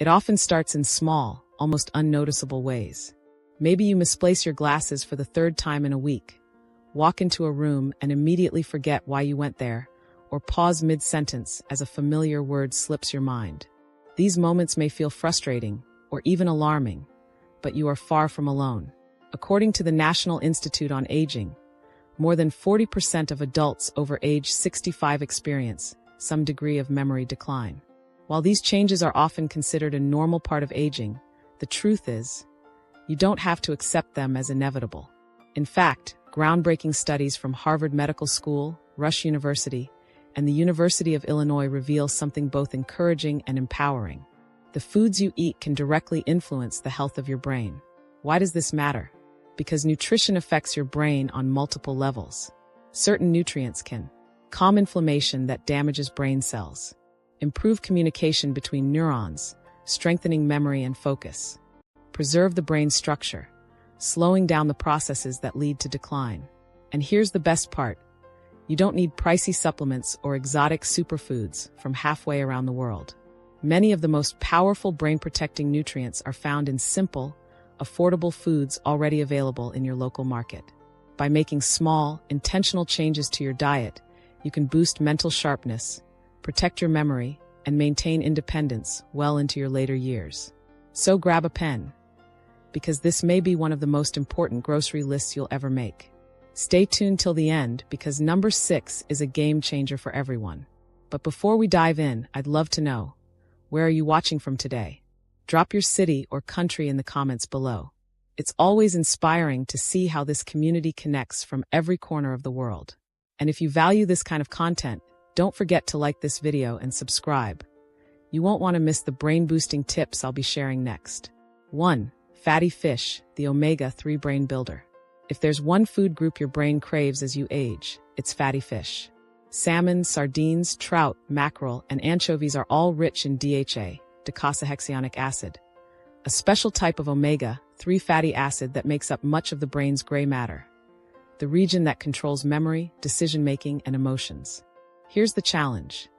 It often starts in small, almost unnoticeable ways. Maybe you misplace your glasses for the third time in a week, walk into a room and immediately forget why you went there, or pause mid-sentence as a familiar word slips your mind. These moments may feel frustrating or even alarming, but you are far from alone. According to the National Institute on Aging, more than 40% of adults over age 65 experience some degree of memory decline. While these changes are often considered a normal part of aging, the truth is, you don't have to accept them as inevitable. In fact, groundbreaking studies from Harvard Medical School, Rush University, and the University of Illinois reveal something both encouraging and empowering. The foods you eat can directly influence the health of your brain. Why does this matter? Because nutrition affects your brain on multiple levels. Certain nutrients can calm inflammation that damages brain cells, improve communication between neurons, strengthening memory and focus, preserve the brain's structure, slowing down the processes that lead to decline. And here's the best part. You don't need pricey supplements or exotic superfoods from halfway around the world. Many of the most powerful brain-protecting nutrients are found in simple, affordable foods already available in your local market. By making small, intentional changes to your diet, you can boost mental sharpness, protect your memory, and maintain independence well into your later years. So grab a pen, because this may be one of the most important grocery lists you'll ever make. Stay tuned till the end, because number 6 is a game changer for everyone. But before we dive in, I'd love to know, where are you watching from today? Drop your city or country in the comments below. It's always inspiring to see how this community connects from every corner of the world. And if you value this kind of content, don't forget to like this video and subscribe. You won't want to miss the brain-boosting tips I'll be sharing next. 1. Fatty fish, the omega-3 brain builder. If there's one food group your brain craves as you age, it's fatty fish. Salmon, sardines, trout, mackerel, and anchovies are all rich in DHA, docosahexaenoic acid, a special type of omega-3 fatty acid that makes up much of the brain's gray matter, the region that controls memory, decision-making, and emotions. Here's the challenge.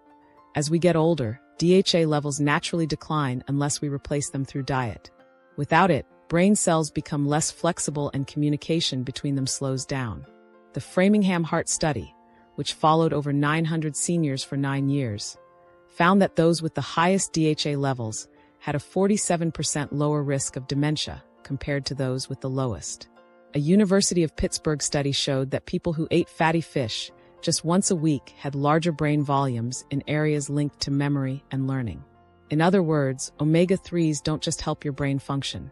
As we get older, DHA levels naturally decline unless we replace them through diet. Without it, brain cells become less flexible and communication between them slows down. The Framingham Heart Study, which followed over 900 seniors for 9 years, found that those with the highest DHA levels had a 47% lower risk of dementia compared to those with the lowest. A University of Pittsburgh study showed that people who ate fatty fish just once a week had larger brain volumes in areas linked to memory and learning. In other words, omega-3s don't just help your brain function.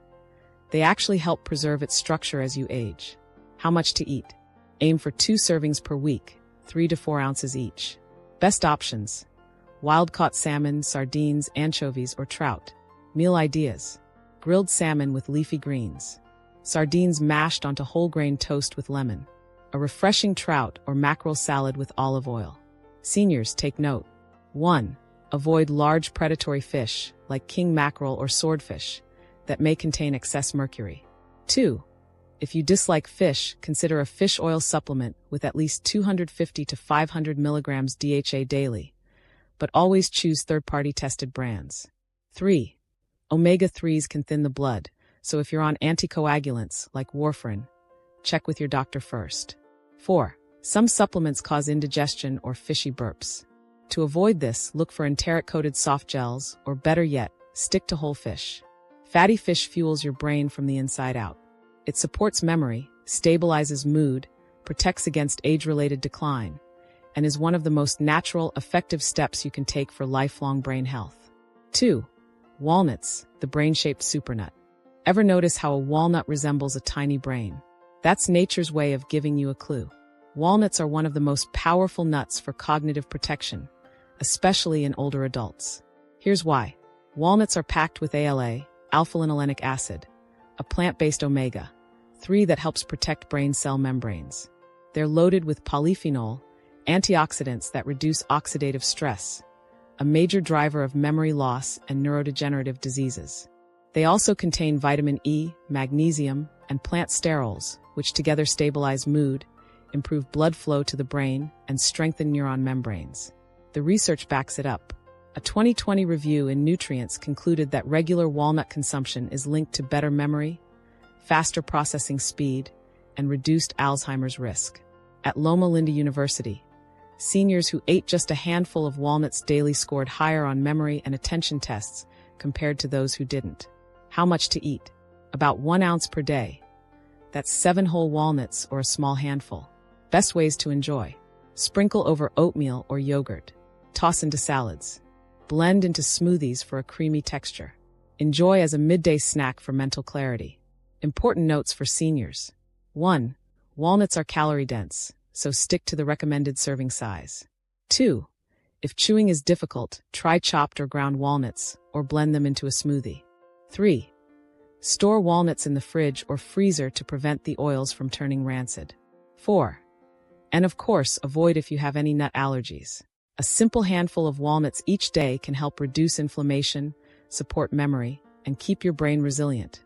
They actually help preserve its structure as you age. How much to eat? Aim for 2 servings per week, 3 to 4 ounces each. Best options: wild-caught salmon, sardines, anchovies, or trout. Meal ideas: grilled salmon with leafy greens, sardines mashed onto whole grain toast with lemon, a refreshing trout or mackerel salad with olive oil. Seniors, take note. 1. Avoid large predatory fish like king mackerel or swordfish that may contain excess mercury. 2. If you dislike fish, consider a fish oil supplement with at least 250 to 500 milligrams DHA daily, but always choose third-party tested brands. 3. Omega-3s can thin the blood, so if you're on anticoagulants like warfarin, check with your doctor first. 4. Some supplements cause indigestion or fishy burps. To avoid this, look for enteric-coated soft gels, or better yet, stick to whole fish. Fatty fish fuels your brain from the inside out. It supports memory, stabilizes mood, protects against age-related decline, and is one of the most natural, effective steps you can take for lifelong brain health. 2. Walnuts, the brain-shaped supernut. Ever notice how a walnut resembles a tiny brain? That's nature's way of giving you a clue. Walnuts are one of the most powerful nuts for cognitive protection, especially in older adults. Here's why. Walnuts are packed with ALA, alpha-linolenic acid, a plant-based omega-3 that helps protect brain cell membranes. They're loaded with polyphenol, antioxidants that reduce oxidative stress, a major driver of memory loss and neurodegenerative diseases. They also contain vitamin E, magnesium, and plant sterols, which together stabilize mood, improve blood flow to the brain, and strengthen neuron membranes. The research backs it up. A 2020 review in Nutrients concluded that regular walnut consumption is linked to better memory, faster processing speed, and reduced Alzheimer's risk. At Loma Linda University, seniors who ate just a handful of walnuts daily scored higher on memory and attention tests compared to those who didn't. How much to eat? About 1 ounce per day. That's 7 whole walnuts or a small handful. Best ways to enjoy. Sprinkle over oatmeal or yogurt. Toss into salads. Blend into smoothies for a creamy texture. Enjoy as a midday snack for mental clarity. Important notes for seniors. 1. Walnuts are calorie-dense, so stick to the recommended serving size. 2. If chewing is difficult, try chopped or ground walnuts, or blend them into a smoothie. 3. Store walnuts in the fridge or freezer to prevent the oils from turning rancid. 4. And of course, avoid if you have any nut allergies. A simple handful of walnuts each day can help reduce inflammation, support memory, and keep your brain resilient,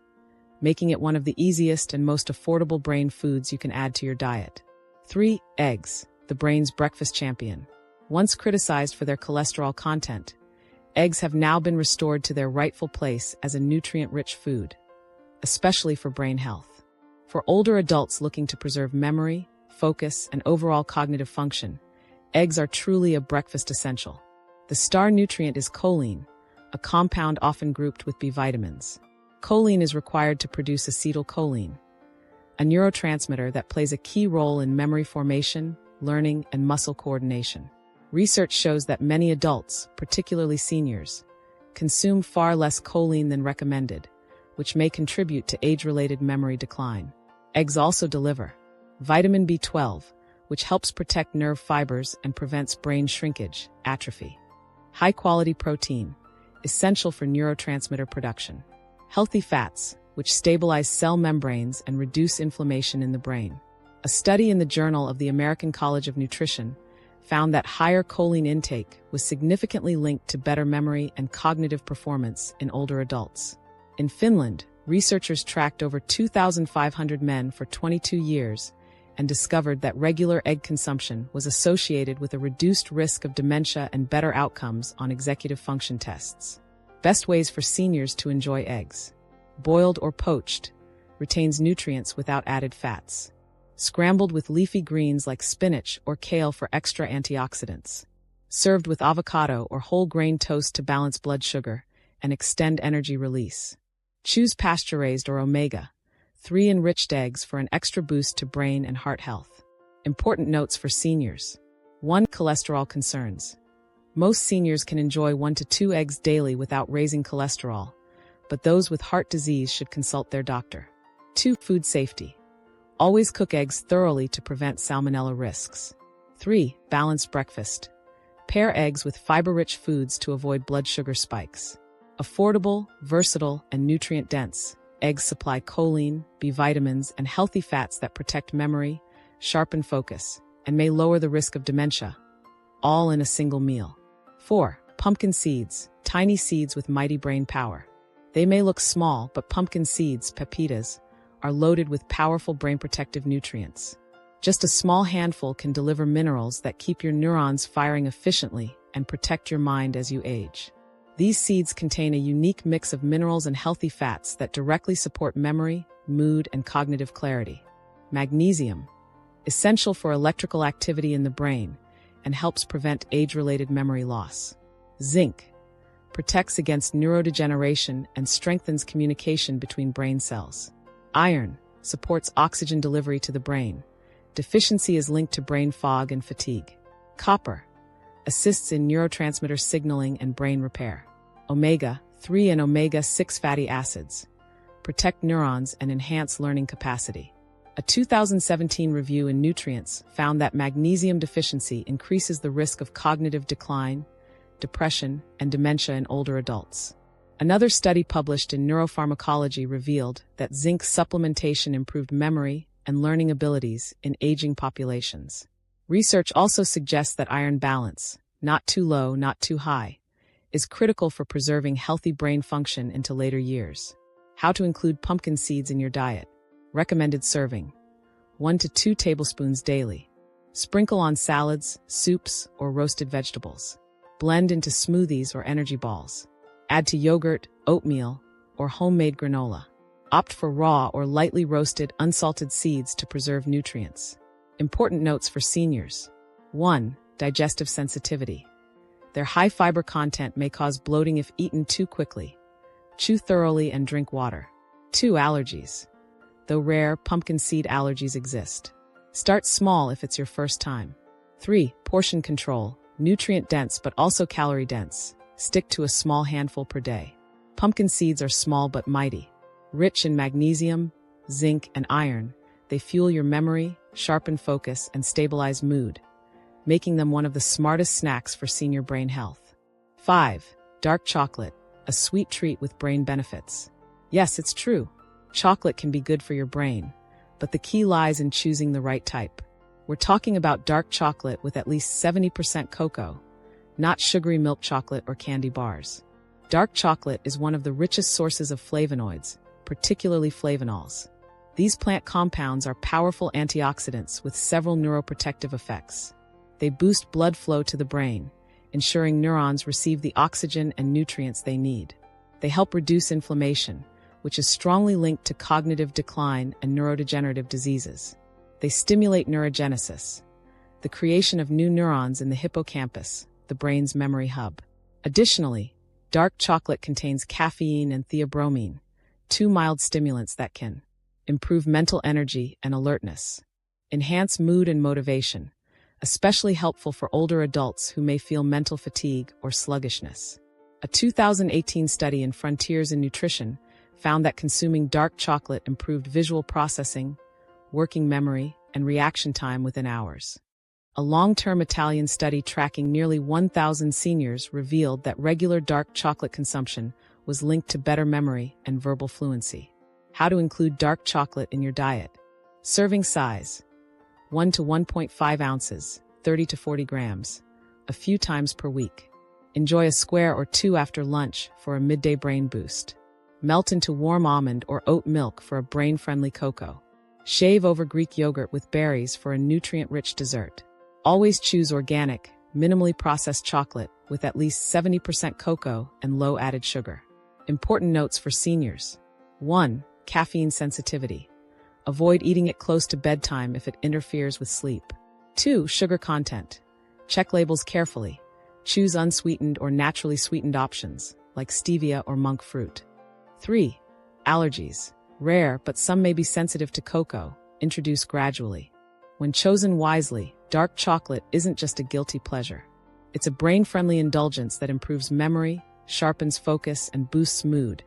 making it one of the easiest and most affordable brain foods you can add to your diet. 3. Eggs, the brain's breakfast champion. Once criticized for their cholesterol content, eggs have now been restored to their rightful place as a nutrient-rich food, especially for brain health. For older adults looking to preserve memory, focus, and overall cognitive function, eggs are truly a breakfast essential. The star nutrient is choline, a compound often grouped with B vitamins. Choline is required to produce acetylcholine, a neurotransmitter that plays a key role in memory formation, learning, and muscle coordination. Research shows that many adults, particularly seniors, consume far less choline than recommended, which may contribute to age-related memory decline. Eggs also deliver vitamin B12, which helps protect nerve fibers and prevents brain shrinkage, atrophy. High-quality protein, essential for neurotransmitter production. Healthy fats, which stabilize cell membranes and reduce inflammation in the brain. A study in the Journal of the American College of Nutrition found that higher choline intake was significantly linked to better memory and cognitive performance in older adults. In Finland, researchers tracked over 2,500 men for 22 years and discovered that regular egg consumption was associated with a reduced risk of dementia and better outcomes on executive function tests. Best ways for seniors to enjoy eggs. Boiled or poached, retains nutrients without added fats. Scrambled with leafy greens like spinach or kale for extra antioxidants. Served with avocado or whole grain toast to balance blood sugar and extend energy release. Choose pasture-raised or omega-3 enriched eggs for an extra boost to brain and heart health. Important notes for seniors. 1. Cholesterol concerns. Most seniors can enjoy 1 to 2 eggs daily without raising cholesterol, but those with heart disease should consult their doctor. 2. Food safety. Always cook eggs thoroughly to prevent salmonella risks. 3. Balanced breakfast. Pair eggs with fiber-rich foods to avoid blood sugar spikes. Affordable, versatile, and nutrient-dense, eggs supply choline, B vitamins, and healthy fats that protect memory, sharpen focus, and may lower the risk of dementia, all in a single meal. 4. Pumpkin seeds, tiny seeds with mighty brain power. They may look small, but pumpkin seeds, pepitas, are loaded with powerful brain-protective nutrients. Just a small handful can deliver minerals that keep your neurons firing efficiently and protect your mind as you age. These seeds contain a unique mix of minerals and healthy fats that directly support memory, mood, and cognitive clarity. Magnesium, essential for electrical activity in the brain, and helps prevent age-related memory loss. Zinc, protects against neurodegeneration and strengthens communication between brain cells. Iron, supports oxygen delivery to the brain. Deficiency is linked to brain fog and fatigue. Copper, assists in neurotransmitter signaling and brain repair. Omega-3 and omega-6 fatty acids, protect neurons and enhance learning capacity. A 2017 review in Nutrients found that magnesium deficiency increases the risk of cognitive decline, depression, and dementia in older adults. Another study published in Neuropharmacology revealed that zinc supplementation improved memory and learning abilities in aging populations. Research also suggests that iron balance, not too low, not too high, is critical for preserving healthy brain function into later years. How to include pumpkin seeds in your diet. Recommended serving: 1 to 2 tablespoons daily. Sprinkle on salads, soups, or roasted vegetables. Blend into smoothies or energy balls. Add to yogurt, oatmeal, or homemade granola. Opt for raw or lightly roasted unsalted seeds to preserve nutrients. Important notes for seniors. 1. Digestive sensitivity. Their high fiber content may cause bloating if eaten too quickly. Chew thoroughly and drink water. 2. Allergies. Though rare, pumpkin seed allergies exist. Start small if it's your first time. 3. Portion control. Nutrient-dense but also calorie-dense. Stick to a small handful per day. Pumpkin seeds are small but mighty. Rich in magnesium, zinc, and iron, they fuel your memory, sharpen focus, and stabilize mood, making them one of the smartest snacks for senior brain health. 5. Dark chocolate, a sweet treat with brain benefits. Yes, it's true. Chocolate can be good for your brain, but the key lies in choosing the right type. We're talking about dark chocolate with at least 70% cocoa, not sugary milk chocolate or candy bars. Dark chocolate is one of the richest sources of flavonoids, particularly flavonols. These plant compounds are powerful antioxidants with several neuroprotective effects. They boost blood flow to the brain, ensuring neurons receive the oxygen and nutrients they need. They help reduce inflammation, which is strongly linked to cognitive decline and neurodegenerative diseases. They stimulate neurogenesis, the creation of new neurons in the hippocampus, the brain's memory hub. Additionally, dark chocolate contains caffeine and theobromine, 2 mild stimulants that can improve mental energy and alertness, enhance mood and motivation, especially helpful for older adults who may feel mental fatigue or sluggishness. A 2018 study in Frontiers in Nutrition found that consuming dark chocolate improved visual processing, working memory, and reaction time within hours. A long-term Italian study tracking nearly 1,000 seniors revealed that regular dark chocolate consumption was linked to better memory and verbal fluency. How to include dark chocolate in your diet. Serving size: 1 to 1.5 ounces, 30 to 40 grams, a few times per week. Enjoy a square or 2 after lunch for a midday brain boost. Melt into warm almond or oat milk for a brain-friendly cocoa. Shave over Greek yogurt with berries for a nutrient-rich dessert. Always choose organic, minimally processed chocolate with at least 70% cocoa and low added sugar. Important notes for seniors. 1. Caffeine sensitivity. Avoid eating it close to bedtime if it interferes with sleep. 2. Sugar content. Check labels carefully. Choose unsweetened or naturally sweetened options, like stevia or monk fruit. 3. Allergies. Rare, but some may be sensitive to cocoa. Introduce gradually. When chosen wisely, dark chocolate isn't just a guilty pleasure. It's a brain-friendly indulgence that improves memory, sharpens focus, and boosts mood,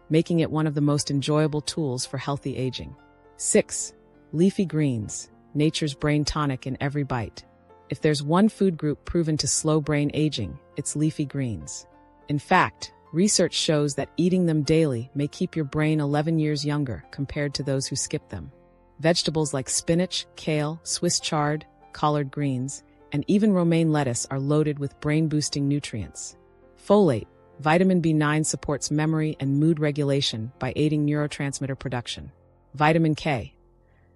making it one of the most enjoyable tools for healthy aging. 6. Leafy greens, nature's brain tonic in every bite. If there's one food group proven to slow brain aging, it's leafy greens. In fact, research shows that eating them daily may keep your brain 11 years younger compared to those who skip them. Vegetables like spinach, kale, Swiss chard, collard greens, and even romaine lettuce are loaded with brain-boosting nutrients. Folate, vitamin B9, supports memory and mood regulation by aiding neurotransmitter production. Vitamin K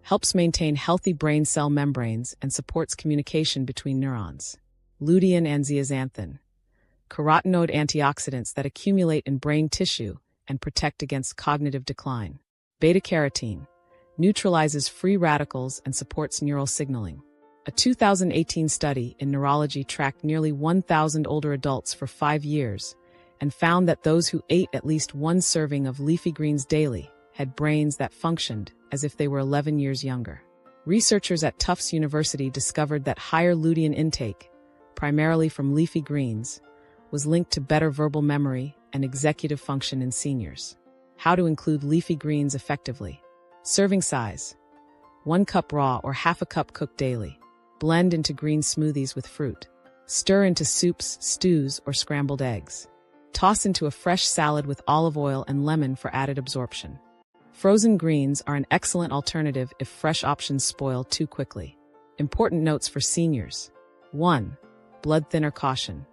helps maintain healthy brain cell membranes and supports communication between neurons. Lutein and zeaxanthin, carotenoid antioxidants that accumulate in brain tissue and protect against cognitive decline. Beta-carotene neutralizes free radicals and supports neural signaling. A 2018 study in neurology tracked nearly 1,000 older adults for 5 years and found that those who ate at least 1 serving of leafy greens daily had brains that functioned as if they were 11 years younger. Researchers at Tufts University discovered that higher lutein intake, primarily from leafy greens, was linked to better verbal memory and executive function in seniors. How to include leafy greens effectively. Serving size: 1 cup raw or half a cup cooked daily. Blend into green smoothies with fruit. Stir into soups, stews, or scrambled eggs. Toss into a fresh salad with olive oil and lemon for added absorption. Frozen greens are an excellent alternative if fresh options spoil too quickly. Important notes for seniors. 1. Blood thinner caution.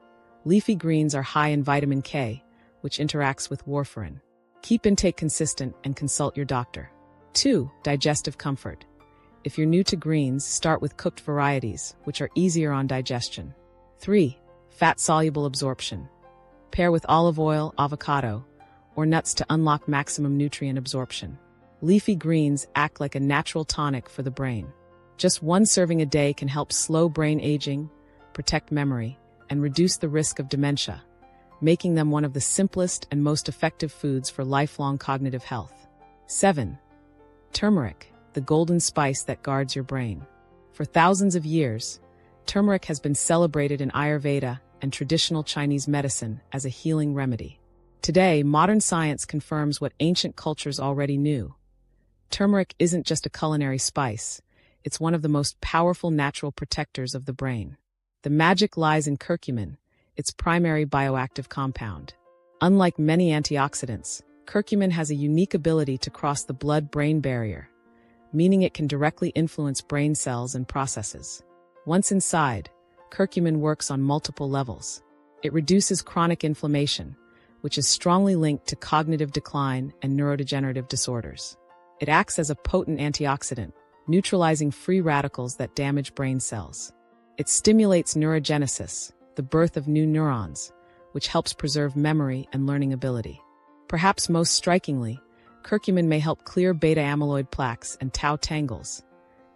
Leafy greens are high in vitamin K, which interacts with warfarin. Keep intake consistent and consult your doctor. 2. Digestive comfort. If you're new to greens, start with cooked varieties, which are easier on digestion. 3. fat-soluble absorption. Pair with olive oil, avocado, or nuts to unlock maximum nutrient absorption. Leafy greens act like a natural tonic for the brain. Just one serving a day can help slow brain aging, protect memory, and reduce the risk of dementia, making them one of the simplest and most effective foods for lifelong cognitive health. 7. Turmeric, the golden spice that guards your brain. For thousands of years, turmeric has been celebrated in Ayurveda and traditional Chinese medicine as a healing remedy. Today, modern science confirms what ancient cultures already knew. Turmeric isn't just a culinary spice, it's one of the most powerful natural protectors of the brain. The magic lies in curcumin, its primary bioactive compound. Unlike many antioxidants, curcumin has a unique ability to cross the blood-brain barrier, meaning it can directly influence brain cells and processes. Once inside, curcumin works on multiple levels. It reduces chronic inflammation, which is strongly linked to cognitive decline and neurodegenerative disorders. It acts as a potent antioxidant, neutralizing free radicals that damage brain cells. It stimulates neurogenesis, the birth of new neurons, which helps preserve memory and learning ability. Perhaps most strikingly, curcumin may help clear beta-amyloid plaques and tau tangles,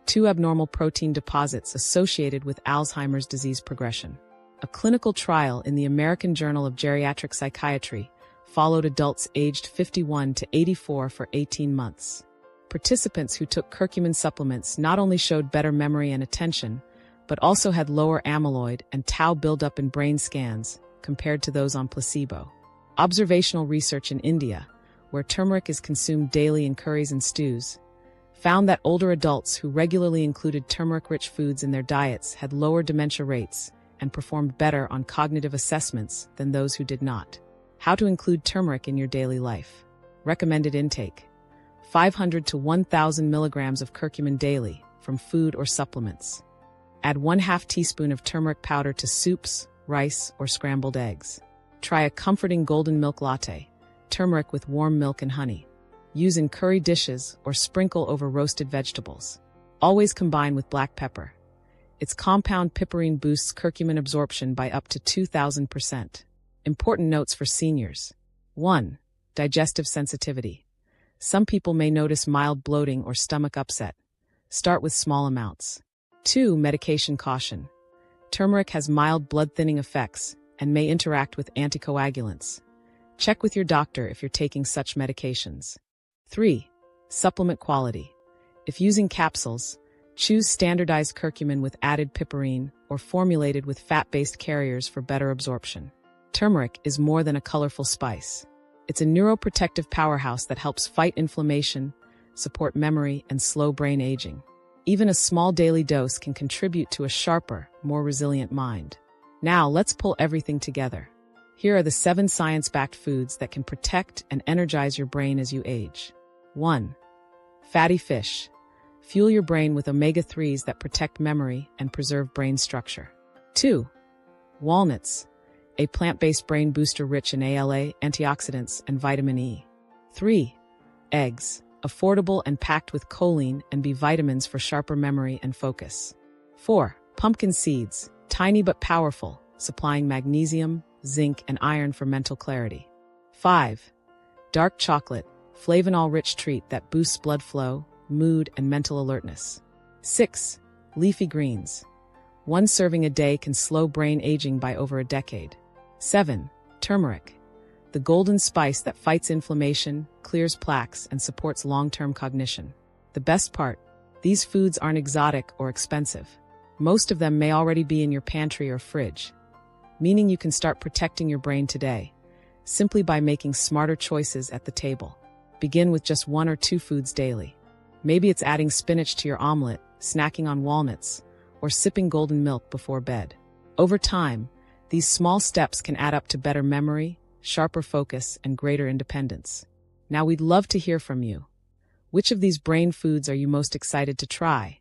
two abnormal protein deposits associated with Alzheimer's disease progression. A clinical trial in the American Journal of Geriatric Psychiatry followed adults aged 51 to 84 for 18 months. Participants who took curcumin supplements not only showed better memory and attention, but also had lower amyloid and tau buildup in brain scans compared to those on placebo. Observational research in India, where turmeric is consumed daily in curries and stews, found that older adults who regularly included turmeric-rich foods in their diets had lower dementia rates and performed better on cognitive assessments than those who did not. How to include turmeric in your daily life. Recommended intake: 500 to 1,000 milligrams of curcumin daily from food or supplements. Add 1/2 teaspoon of turmeric powder to soups, rice, or scrambled eggs. Try a comforting golden milk latte, turmeric with warm milk and honey. Use in curry dishes or sprinkle over roasted vegetables. Always combine with black pepper. Its compound piperine boosts curcumin absorption by up to 2,000%. Important notes for seniors. 1. Digestive sensitivity. Some people may notice mild bloating or stomach upset. Start with small amounts. 2. Medication caution. Turmeric has mild blood-thinning effects and may interact with anticoagulants. Check with your doctor if you're taking such medications. 3. Supplement quality. If using capsules, choose standardized curcumin with added piperine or formulated with fat-based carriers for better absorption. Turmeric is more than a colorful spice. It's a neuroprotective powerhouse that helps fight inflammation, support memory, and slow brain aging. Even a small daily dose can contribute to a sharper, more resilient mind. Now, let's pull everything together. Here are the 7 science-backed foods that can protect and energize your brain as you age. 1. Fatty fish. Fuel your brain with omega-3s that protect memory and preserve brain structure. 2. Walnuts. A plant-based brain booster rich in ALA, antioxidants, and vitamin E. 3. Eggs. Affordable and packed with choline and B vitamins for sharper memory and focus. 4. Pumpkin seeds. Tiny but powerful, supplying magnesium, zinc, and iron for mental clarity. 5. Dark chocolate. Flavanol-rich treat that boosts blood flow, mood, and mental alertness. 6. Leafy greens. One serving a day can slow brain aging by over a decade. 7. Turmeric. The golden spice that fights inflammation, clears plaques, and supports long-term cognition. The best part, these foods aren't exotic or expensive. Most of them may already be in your pantry or fridge, meaning you can start protecting your brain today, simply by making smarter choices at the table. Begin with just 1 or 2 foods daily. Maybe it's adding spinach to your omelet, snacking on walnuts, or sipping golden milk before bed. Over time, these small steps can add up to better memory, sharper focus, and greater independence. Now we'd love to hear from you. Which of these brain foods are you most excited to try?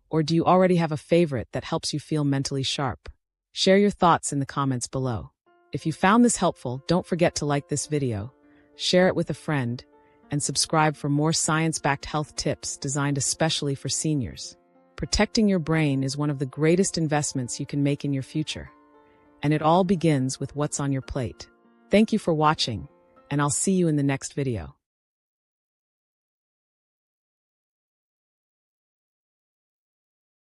Or do you already have a favorite that helps you feel mentally sharp? Share your thoughts in the comments below. If you found this helpful, don't forget to like this video, share it with a friend, and subscribe for more science-backed health tips designed especially for seniors. Protecting your brain is one of the greatest investments you can make in your future. And it all begins with what's on your plate. Thank you for watching, and I'll see you in the next video.